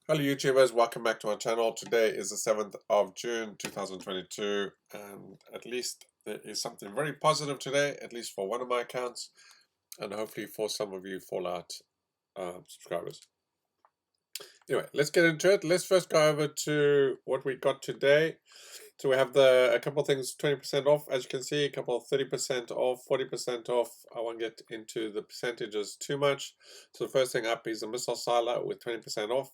Hello YouTubers, welcome back to our channel. Today is the 7th of June 2022 and at least there is something very positive today, at least for one of my accounts and hopefully for some of you Fallout subscribers. Anyway, let's get into it. Let's first go over to what we got today. So we have a couple of things 20% off, as you can see, a couple of 30% off, 40% off. I won't get into the percentages too much. So the first thing up is a missile silo with 20% off,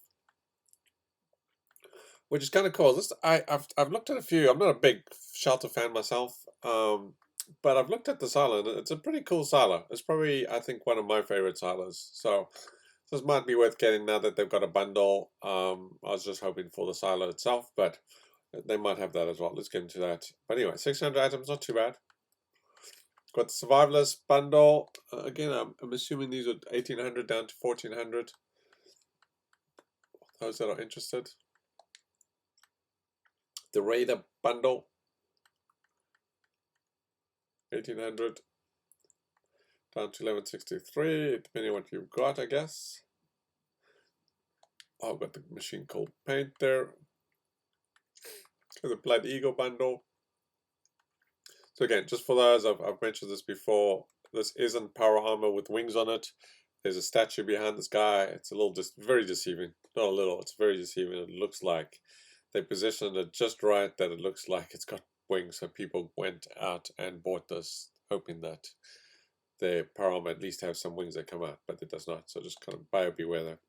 which is kind of cool. I've looked at a few. I'm not a big shelter fan myself, but I've looked at the silo and it's a pretty cool silo. It's probably, I think, one of my favorite silos. So this might be worth getting now that they've got a bundle. I was just hoping for the silo itself, but they might have that as well. Let's get into that. But anyway, 600 items, not too bad. Got the survivalist bundle. Again, I'm assuming these are 1800 down to 1400. Those that are interested. The Raider bundle, 1800 down to 1163, depending on what you've got, I guess. I've got the machine called Paint there. The Blood Eagle bundle. So again, just for those, I've mentioned this before, this isn't power armor with wings on it. There's a statue behind this guy. It's a little very deceiving. Not a little, it's very deceiving. It looks like they positioned it just right that it looks like it's got wings. So people went out and bought this, hoping that their power armor at least have some wings that come out, but it does not. So just kind of buyer beware there.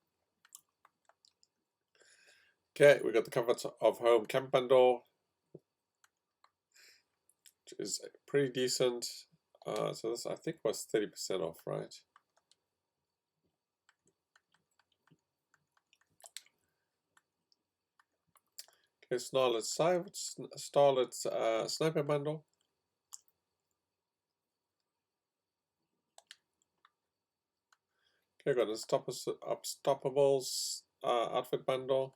Okay, we got the Comforts of Home Camp bundle, which is pretty decent. So this I think was 30% off, right? Okay, Starlet's Sniper bundle. Okay, got the Unstoppables outfit bundle.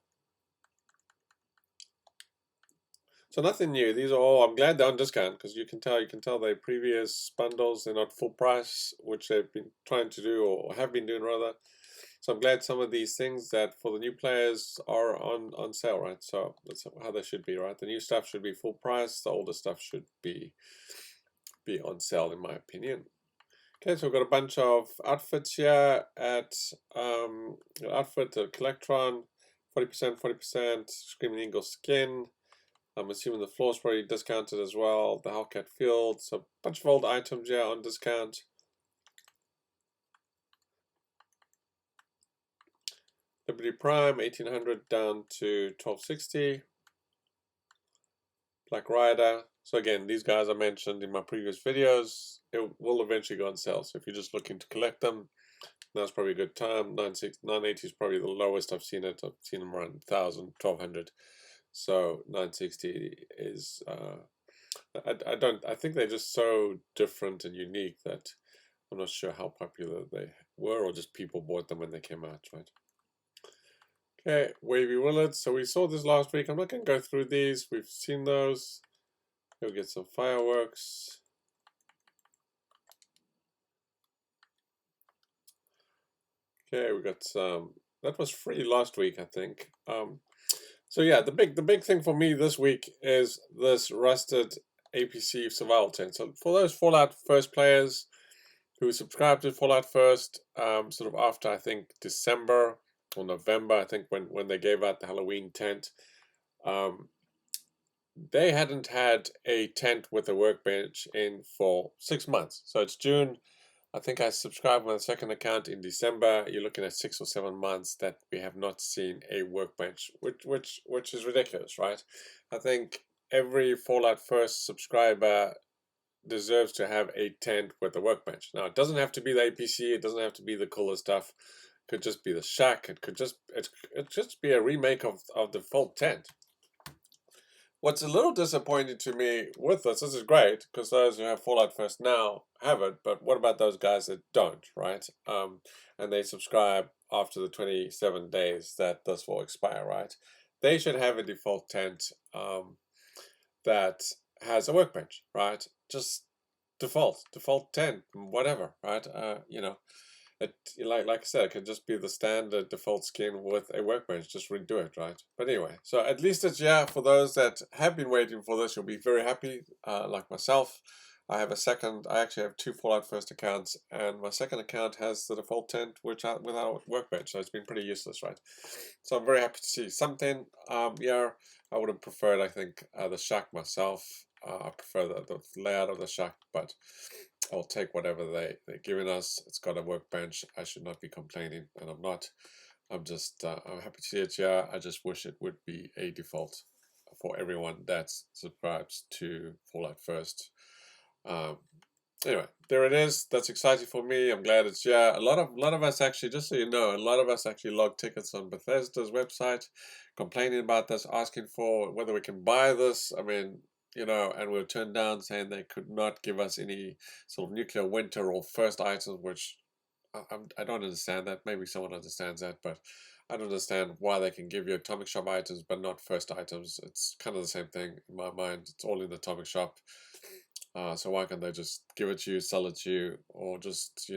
So nothing new. These are all, I'm glad they're on discount because you can tell their previous bundles, they're not full price, which they've been trying to do or have been doing rather. So I'm glad some of these things that for the new players are on sale, right? So that's how they should be, right? The new stuff should be full price. The older stuff should be on sale, in my opinion. Okay, so we've got a bunch of outfits here at outfit, the Collectron, 40%, 40%, Screaming Eagle skin. I'm assuming the floor's probably discounted as well. The Hellcat Field, so a bunch of old items here on discount. Liberty Prime, 1800 down to 1260. Black Rider. So again, these guys I mentioned in my previous videos, it will eventually go on sale. So if you're just looking to collect them, now's probably a good time. 980 is probably the lowest I've seen it. I've seen them around 1000, 1200. So 960 is I think they're just so different and unique that I'm not sure how popular they were or just people bought them when they came out, right? Okay, Wavy Willets. So we saw this last week. I'm not going to go through these. We've seen those. We'll get some fireworks. Okay, we got some. That was free last week, I think. So yeah, the big thing for me this week is this rusted APC survival tent. So for those Fallout First players who subscribed to Fallout First, sort of after I think December or November, I think when they gave out the Halloween tent, they hadn't had a tent with a workbench in for 6 months. So it's June. I think I subscribed with a second account in December. You're looking at 6 or 7 months that we have not seen a workbench, which is ridiculous, right? I think every Fallout First subscriber deserves to have a tent with a workbench. Now, it doesn't have to be the APC. It doesn't have to be the cooler stuff. It could just be the shack. It could just be a remake of the full tent. What's a little disappointing to me with this is great because those who have Fallout First now have it, but what about those guys that don't, right? And they subscribe after the 27 days that this will expire, right? They should have a default tent that has a workbench, right? Just default tent, whatever, right? You know, it, like I said, it can just be the standard default skin with a workbench. Just redo it, right? But anyway, so at least it's, yeah, for those that have been waiting for this, you'll be very happy. Like myself, I actually have two Fallout First accounts, and my second account has the default tent, without workbench, so it's been pretty useless, right? So I'm very happy to see something. Yeah, I would have preferred, I think, the shack myself. I prefer the layout of the shack, but I'll take whatever they're giving us. It's got a workbench. I should not be complaining, and I'm not. I'm happy to see it. Yeah, I just wish it would be a default for everyone that subscribes to Fallout First. Um, anyway, there it is. That's exciting for me. I'm glad it's, yeah. A lot of us actually, just so you know, a lot of us actually log tickets on Bethesda's website, complaining about this, asking for whether we can buy this. I mean, and we were turned down, saying they could not give us any sort of nuclear winter or first items, which I don't understand that. Maybe someone understands that, but I don't understand why they can give you atomic shop items but not first items. It's kind of the same thing in my mind. It's all in the atomic shop. So why can't they just give it to you, sell it to you, or just,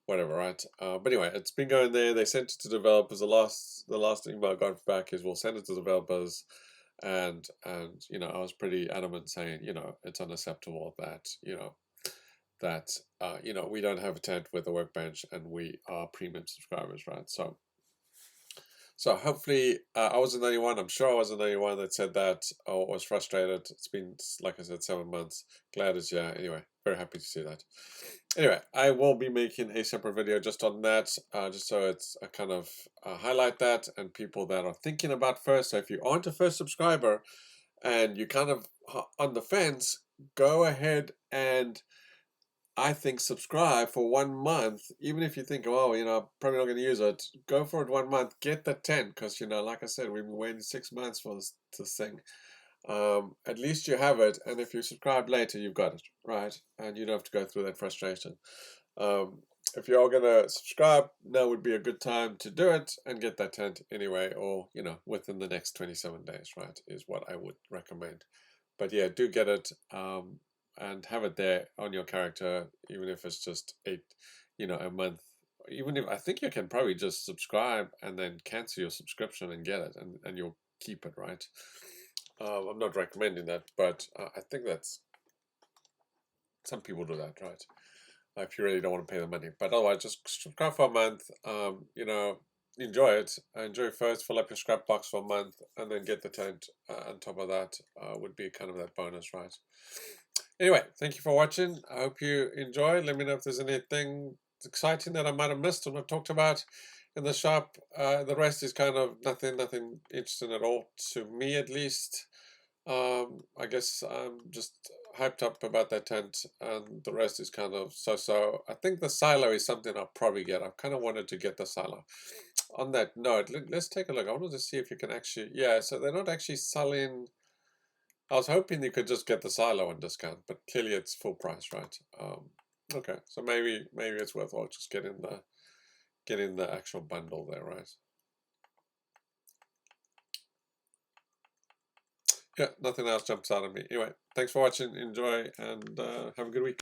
whatever, right? But anyway, it's been going there. They sent it to developers. The last email I got back is, we'll send it to developers, and I was pretty adamant saying, it's unacceptable that we don't have a tent with a workbench and we are premium subscribers, right? So hopefully, I wasn't the only one. I'm sure I wasn't the only one that said that or was frustrated. It's been, like I said, 7 months. Glad it's, yeah. Anyway, very happy to see that. Anyway, I will be making a separate video just on that, just so it's a kind of highlight that, and people that are thinking about first. So if you aren't a first subscriber and you kind of on the fence, go ahead and, I think, subscribe for 1 month. Even if you think, oh, probably not going to use it, go for it 1 month. Get the tent, because like I said, we've been waiting 6 months for this thing. At least you have it, and if you subscribe later, you've got it, right? And you don't have to go through that frustration. If you're going to subscribe, now would be a good time to do it and get that tent anyway, or within the next 27 days, right? Is what I would recommend. But yeah, do get it. And have it there on your character, even if it's just a month. Even if, I think you can probably just subscribe and then cancel your subscription and get it, and you'll keep it, right? I'm not recommending that, but I think that's, some people do that, right? If you really don't want to pay the money, but otherwise, just subscribe for a month. Enjoy it. Enjoy first, fill up your scrap box for a month, and then get the tent on top of that. Would be kind of that bonus, right? Anyway, thank you for watching. I hope you enjoyed. Let me know if there's anything exciting that I might have missed or not talked about in the shop. The rest is kind of nothing interesting at all, to me at least. I guess I'm just hyped up about that tent, and the rest is kind of so. I think the silo is something I'll probably get. I kind of wanted to get the silo. On that note, let's take a look. I wanted to see if you can actually, yeah, so they're not actually selling. I was hoping you could just get the silo on discount, but clearly it's full price, right? Okay, so maybe it's worthwhile just getting the actual bundle there, right? Yeah, nothing else jumps out at me. Anyway, thanks for watching. Enjoy, and have a good week.